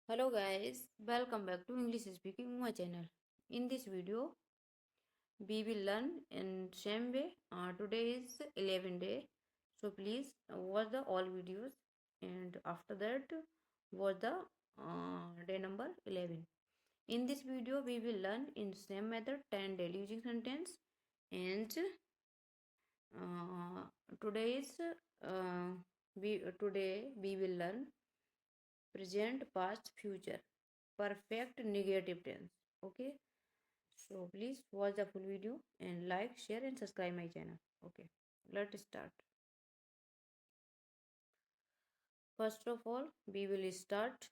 Hello guys, welcome back to English Speaking my channel. In this video, we will learn in same way. Today is 11th day, so please watch the all videos, and after that watch the day number 11. In this video, we will learn in same method 10 daily using sentence, and uh, today's today we will learn present, past, future, perfect, negative tense. Okay, so please watch the full video and like, share, and subscribe my channel. Okay, let's start. First of all, we will start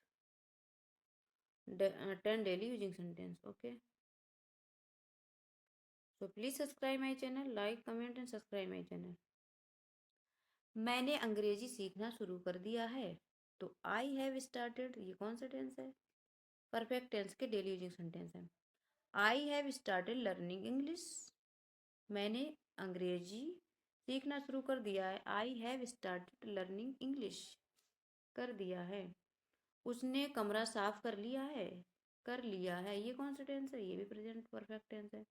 10 daily using sentence. Okay, so please subscribe my channel, like, comment, and subscribe my channel. मैंने अंग्रेजी सीखना शुरू कर दिया है, तो I have started ये कौन सा टेंस है? परफेक्ट टेंस के डेली यूजिंग सेंटेंस है. I have started learning English. मैंने अंग्रेजी सीखना शुरू कर दिया है. I have started learning English कर दिया है. उसने कमरा साफ कर लिया है. कर लिया है ये कौन सा टेंस है? ये भी प्रेजेंट परफेक्ट टेंस है.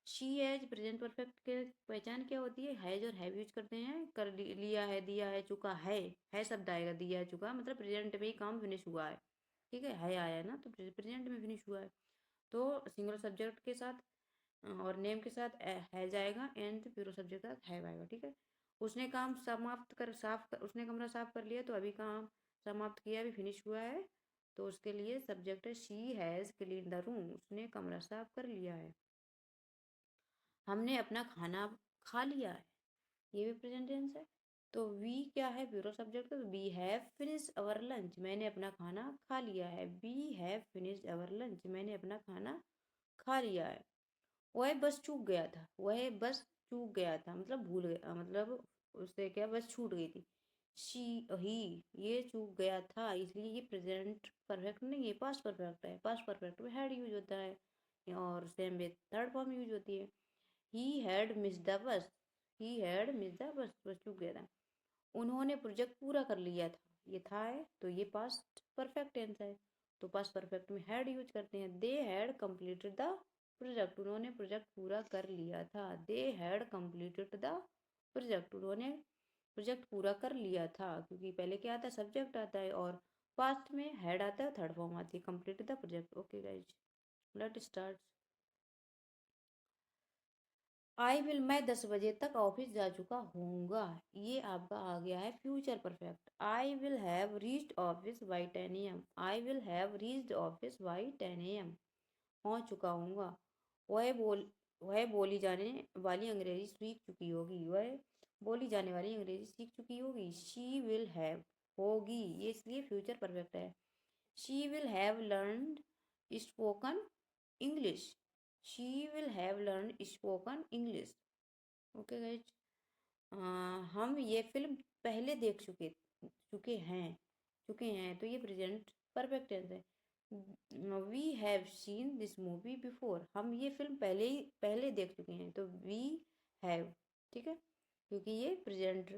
शी हैज प्रेजेंट परफेक्ट के पहचान क्या होती है? हैज और हैव यूज करते हैं. कर लिया है, दिया है, चुका है शब्द आएगा. दिया है, चुका मतलब प्रेजेंट में ही काम फिनिश हुआ है. ठीक है आया ना, तो प्रेजेंट में फिनिश हुआ है. तो सिंगुलर सब्जेक्ट के साथ और नेम के साथ हैज आएगा, एंड प्लूरल सब्जेक्ट के साथ हैव आएगा. ठीक है. उसने काम समाप्त कर साफ कर, उसने कमरा साफ कर लिया, तो अभी काम समाप्त किया, अभी फिनिश हुआ है, तो उसके लिए सब्जेक्ट है she has clean the room. उसने कमरा साफ कर लिया है. हमने अपना खाना खा लिया है, ये भी प्रेजेंट टेंस है. तो वी क्या है? Plural subject. तो we have finished our lunch. मैंने अपना खाना खा लिया है. We have finished our lunch. मैंने अपना खाना खा लिया है. वह बस चूक गया था. वह बस चूक गया था मतलब भूल गया, मतलब उससे क्या बस छूट गई थी. शी ही ये चूक गया था, इसलिए ये प्रेजेंट परफेक्ट नहीं है, पास्ट परफेक्ट है. पास्ट परफेक्ट में हैड यूज होता है, और सेम में थर्ड फॉर्म यूज होती है. He had miss the bus. He had miss the bus. बस चूक गया था. उन्होंने प्रोजेक्ट पूरा कर लिया था. ये था है, तो ये पास्ट परफेक्ट टेंस है, तो पास्ट परफेक्ट में हैड यूज करते हैं. They had completed the project. उन्होंने प्रोजेक्ट पूरा कर लिया था. They had completed the project. उन्होंने प्रोजेक्ट पूरा कर लिया था, क्योंकि पहले क्या आता है? सब्जेक्ट आता है, और पास्ट में हैड आता है, थर्ड फॉर्म आती है complete the project. Okay guys, let start. I will मैं 10 बजे तक ऑफिस जा चुका होऊंगा. ये आपका आ गया है future perfect. I will have reached office by 10 AM. I will have reached office by 10 AM. पहुंच चुका हूँगा. वह बोल वह बोली जाने वाली अंग्रेजी सीख चुकी होगी. वह बोली जाने वाली अंग्रेजी सीख चुकी होगी. शी विल हैव होगी, ये इसलिए फ्यूचर परफेक्ट है. She will have learned spoken English. She will have learn spoken English. Okay guys, हम ये फिल्म पहले देख चुके हैं, तो ये प्रेजेंट परफेक्ट टेंस है. We have seen this movie before. हम ये फिल्म पहले देख चुके हैं, तो वी हैव. ठीक है, क्योंकि ये प्रेजेंट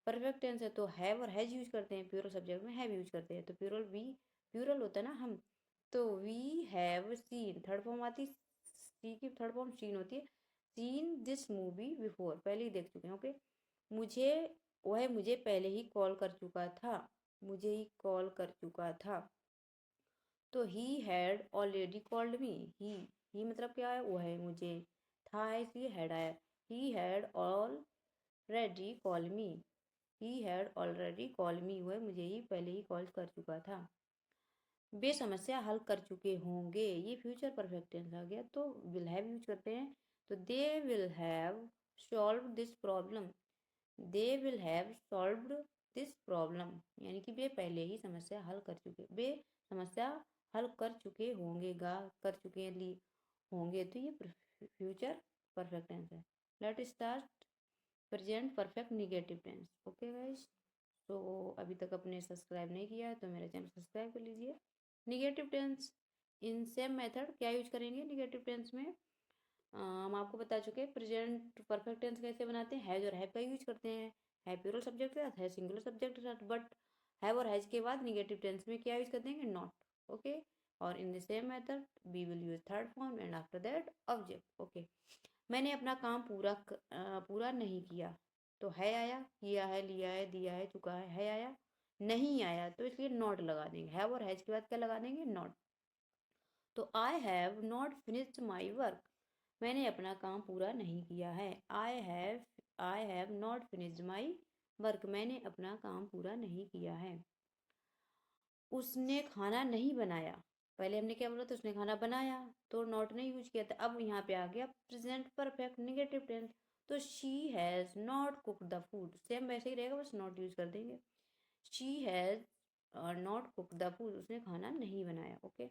परफेक्ट टेंस है, तो हैव और हैज यूज करते हैं. प्लूरल सब्जेक्ट में हैव यूज करते हैं, तो प्लूरल होता है ना हम. तो we have seen third form आती है. सी की थर्ड फॉर्म सीन होती है. सीन दिस मूवी बिफोर, पहले ही देख चुके हैं. ओके. मुझे वह मुझे पहले ही कॉल कर चुका था. मुझे ही कॉल कर चुका था. तो he had already called me. He मतलब क्या है? वो है मुझे, था है इसलिए हैड आया. ही had already call me. He had already call मी. वह मुझे ही पहले ही कॉल कर चुका था. वे समस्या हल कर चुके होंगे, ये फ्यूचर परफेक्ट टेंस आ गया, तो विल हैव यूज करते हैं. तो they will have solve this problem. They will have solved this problem, यानी कि वे पहले ही समस्या हल कर चुके. वे समस्या हल कर चुके होंगे, कर चुके होंगे, तो ये फ्यूचर परफेक्ट टेंस है. Let start present perfect negative tense. Okay guys, तो अभी तक आपने सब्सक्राइब नहीं किया है तो मेरा चैनल सब्सक्राइब कर लीजिए. Negative tense in same method क्या यूज करेंगे निगेटिव टेंस में? हम आपको बता चुके हैं प्रेजेंट परफेक्ट टेंस कैसे बनाते हैं. हैज और हैव का यूज करते हैं. है प्लूरल सब्जेक्ट के साथ, है सिंगुलर सब्जेक्ट के साथ, बट हैव और हैज के बाद निगेटिव टेंस में क्या यूज करते हैं? नॉट. ओके। और in the same method we will use third form and after that object. Okay, मैंने अपना काम पूरा नहीं किया, तो है आया, किया है, लिया है, दिया है, चुका है आया। नहीं आया तो इसलिए नॉट लगा देंगे, हैव और हैज के बाद क्या लगा देंगे, नॉट। तो I have not finished my work, मैंने अपना काम पूरा नहीं किया है। I have not finished my work, मैंने अपना काम पूरा नहीं किया है। उसने खाना नहीं बनाया, पहले हमने क्या बोला था, उसने खाना बनाया, तो नॉट ने यूज किया था। अब यहाँ पे आ गया प्रेजेंट परफेक्ट नेगेटिव टेंस, तो she has not cook the food, same वैसे ही रहेगा, बस नॉट यूज कर देंगे। She has not cook the food, उसने खाना नहीं बनाया। ओके,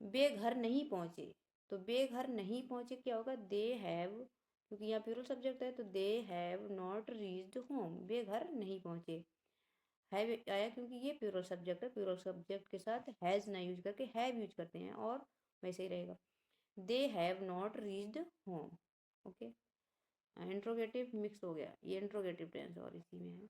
बेघर नहीं पहुंचे, तो बेघर नहीं पहुंचे क्या होगा, दे हैव, क्योंकि यहाँ प्लूरल सब्जेक्ट है तो they have not reached home, बेघर नहीं पहुंचे। हैव आया क्योंकि ये प्लूरल सब्जेक्ट है, प्लूरल सब्जेक्ट के साथ हैज़ ना यूज करके हैव यूज करते हैं, और वैसे ही रहेगा, they have not reached home. Okay, interrogative mix हो गया, ये इंट्रोगेटिव टेंस और इसी में है।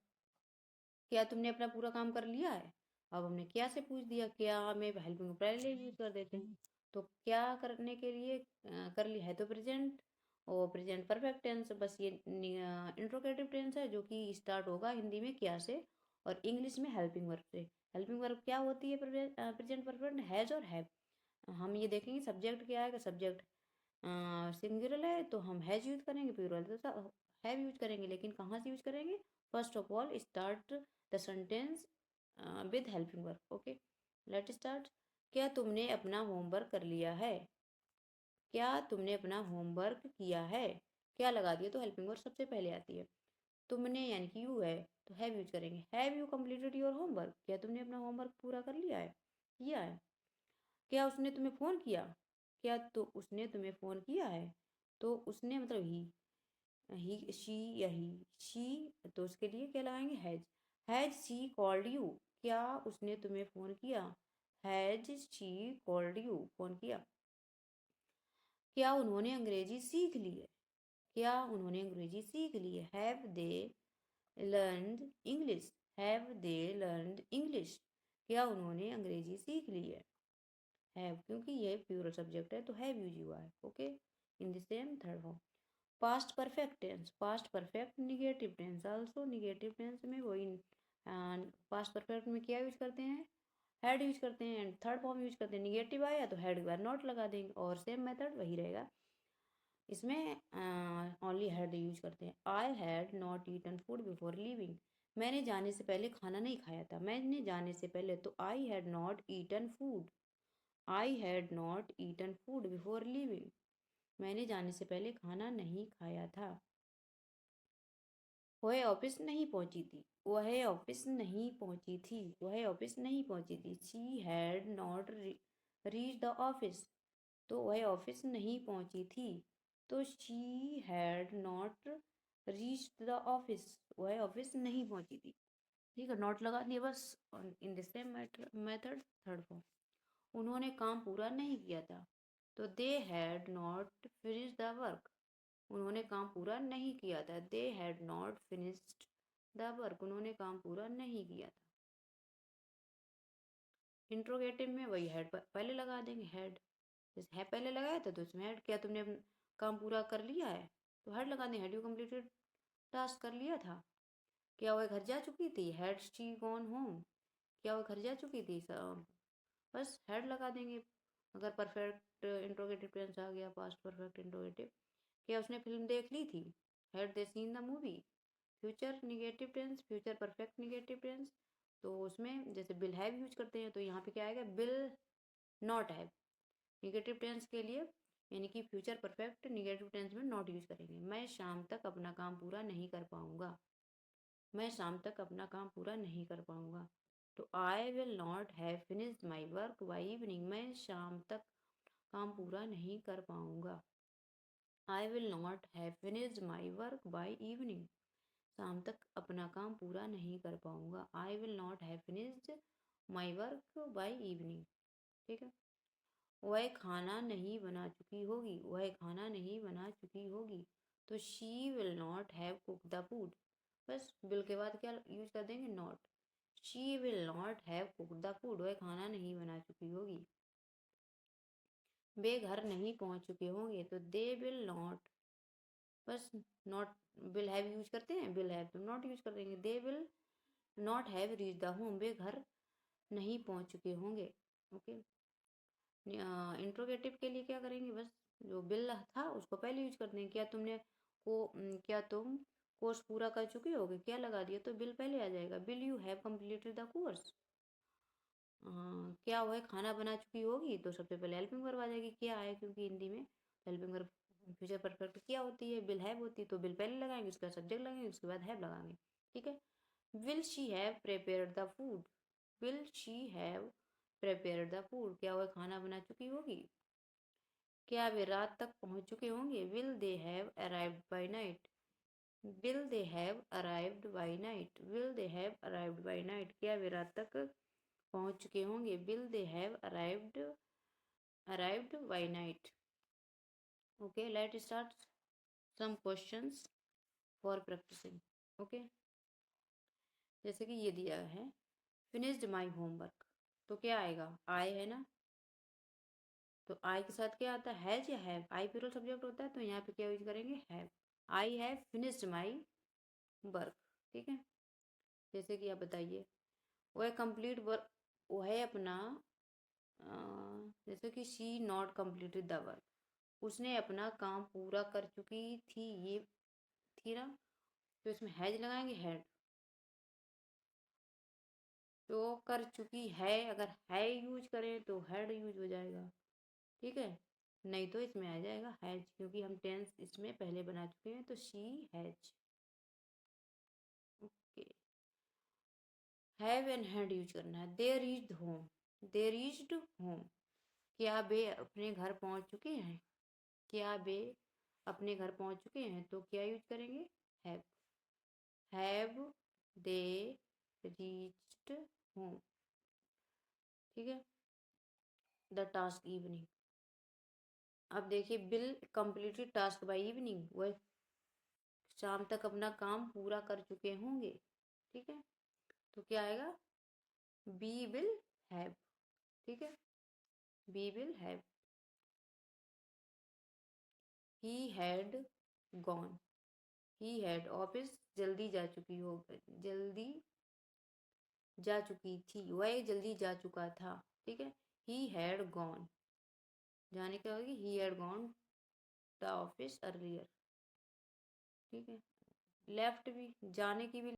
क्या तुमने अपना पूरा काम कर लिया है, अब हमने क्या से पूछ दिया, क्या में हेल्पिंग पहले यूज कर देते हैं, तो क्या करने के लिए कर लिया है, तो प्रेजेंट, और प्रेजेंट परफेक्ट टेंस, बस ये इंट्रोगेटिव टेंस है जो कि स्टार्ट होगा हिंदी में क्या से और इंग्लिश में हेल्पिंग वर्ब से। हेल्पिंग वर्ब क्या होती है प्रेजेंट परफेक्ट, हैज और हैव। हम ये देखेंगे सब्जेक्ट क्या आएगा, सब्जेक्ट सिंगुलर है तो हम हैज यूज करेंगे, प्लूरल तो हैव यूज करेंगे, लेकिन कहाँ से यूज करेंगे, first of all start the sentence with helping verb. Okay, let start. क्या तुमने अपना होमवर्क कर लिया है, क्या तुमने अपना होमवर्क किया है, क्या लगा दिया तो हेल्पिंग वर्ब सबसे पहले आती है। तुमने यानी कि यू है तो हैव यूज करेंगे, have you completed your homework, क्या तुमने अपना होमवर्क पूरा कर लिया है, किया है। क्या उसने तुम्हें फ़ोन किया, क्या तो उसने तुम्हें फ़ोन किया है, तो उसने मतलब ही शी या शी, तो उसके लिए क्या लगाएंगे, हैज शी कॉल्ड यू, क्या उसने तुम्हें फ़ोन किया, has she called you, phone किया। क्या उन्होंने अंग्रेजी सीख ली है, क्या उन्होंने अंग्रेजी सीख ली है, have they learned English, have they learned English, क्या उन्होंने अंग्रेजी सीख ली है, हैव क्योंकि ये प्लूरल सब्जेक्ट है तो हैव यूज हुआ है। Okay, in the same third form. Past perfect tense, past perfect negative tense, also negative tense में वही पास्ट परफेक्ट में क्या यूज करते हैं, हैड यूज करते हैं, एंड थर्ड फॉर्म यूज करते हैं, निगेटिव आया तो हैड के बाद नॉट लगा देंगे, और सेम मेथड वही रहेगा, इसमें ओनली हैड यूज करते हैं। I had not eaten food before leaving, मैंने जाने से पहले खाना नहीं खाया था, मैंने जाने से पहले, तो I had not eaten food, I had not eaten food before leaving, मैंने जाने से पहले खाना नहीं खाया था। वह ऑफिस नहीं पहुंची थी, वह ऑफिस नहीं पहुंची थी, वह ऑफिस नहीं पहुंची थी। She had not reach the office, तो वह ऑफिस नहीं पहुंची थी, तो she had not reach the office, वह ऑफिस नहीं पहुंची थी। ठीक है, नॉट लगा दिया बस। इन the same method third form. उन्होंने काम पूरा नहीं किया था, तो they had not finish the work, उन्होंने काम पूरा नहीं किया था, they had not finished the work, उन्होंने काम पूरा नहीं किया था। इंट्रोगेटिव में वही हैड पहले लगा देंगे, हैड जैसे है पहले लगाया था तो उसमें हैड, क्या तुमने काम पूरा कर लिया है, तो हैड लगा देंगे, हैड यू कंप्लीटेड टास्क, कर लिया था। क्या वह घर जा चुकी थी, हैड शी गॉन होम, क्या वह घर जा चुकी थी, बस हेड लगा देंगे। अगर परफेक्ट इंट्रोगेटिव टेंस आ गया, पास्ट परफेक्ट इंट्रोगेटिव। क्या उसने फिल्म देख ली थी, had they seen the movie. Future negative tense, future perfect negative tense, तो उसमें जैसे बिल हैव यूज करते हैं तो यहाँ पे क्या आएगा, will not have. Negative tense के लिए यानी कि फ्यूचर परफेक्ट निगेटिव टेंस में नॉट यूज करेंगे। मैं शाम तक अपना काम पूरा नहीं कर पाऊंगा, मैं शाम तक अपना काम पूरा नहीं कर पाऊंगा, तो I will not have finished my work by evening, मैं शाम तक काम पूरा नहीं कर पाऊंगा। I will not have finished my work by evening, शाम तक अपना काम पूरा नहीं कर पाऊंगा। I will not have finished my work by evening. ठीक है, वह खाना नहीं बना चुकी होगी, वह खाना नहीं बना चुकी होगी, तो she will not have cook the food, बस बिल के बाद क्या यूज कर देंगे, not. She will not have cook the food, वह खाना नहीं बना चुकी होगी। वे घर नहीं पहुंच चुके होंगे, तो दे विल नॉट, बस नॉट विल हैव यूज करते हैं, विल हैव तो नॉट यूज कर देंगे। They will not have reach the home, वे घर नहीं पहुंच चुके होंगे। ओके, इंट्रोगेटिव के लिए क्या करेंगे, बस जो बिल था उसको पहले यूज कर देंगे। क्या तुम कोर्स पूरा कर चुके होगे, क्या लगा दिया तो बिल पहले आ जाएगा। Bill you have completed the course, क्या वह खाना बना चुकी होगी, तो सबसे पहले हेल्पिंग वर्ब आ जाएगी। क्या है, क्योंकि हिंदी में हेल्पिंग वर्ब फ्यूचर परफेक्ट क्या होती है, बिल हैव होती है, तो बिल पहले लगाएंगे, उसके बाद सब्जेक्ट लगाएंगे, उसके बाद हैव लगाएंगे। ठीक है। Will she have prepared the food, will she have prepared the food, क्या वह खाना बना चुकी होगी। क्या वे रात तक पहुंच चुके होंगे, will they have arrived by night, will they have arrived by night, will they have arrived by night, क्या वे रात तक पहुंच चुके होंगे, will they have arrived by night. Okay, let start some questions for practicing. Okay, जैसे कि ये दिया है फिनिश्ड माई होमवर्क, तो क्या आएगा, आई है ना, तो आई के साथ क्या आता है, हैज या हैव, आई प्लूरल सब्जेक्ट होता है, तो यहाँ पे क्या यूज करेंगे, have. I have finished my work. ठीक है, जैसे कि आप बताइए, वह कंप्लीट वर्क, वह अपना जैसे कि she not completed the work, उसने अपना काम पूरा कर चुकी थी, ये थी ना, तो इसमें हैज लगाएंगे, हैड, तो कर चुकी है, अगर है यूज करें तो हैड यूज हो जाएगा। ठीक है, नहीं तो इसमें आ जाएगा हैज, क्योंकि हम टेंस इसमें पहले बना चुके हैं, तो she has. Okay, have and had use करना है। There reached home, there reached home, क्या वे अपने घर पहुंच चुके हैं, क्या वे अपने घर पहुंच चुके हैं, तो क्या यूज करेंगे, have. Have they reached home. ठीक है, द टास्क इवनिंग, अब देखिए bill completed task by evening, वह शाम तक अपना काम पूरा कर चुके होंगे। ठीक है, तो क्या आएगा, बी विल हैव। ठीक है, be will have. He had gone, he had office जल्दी जा चुकी हो, जल्दी जा चुकी थी, वह जल्दी जा चुका था। ठीक है, ही हैड गॉन, जाने क्या होगी, ही had gone the office earlier. ठीक है, लेफ्ट भी जाने की भी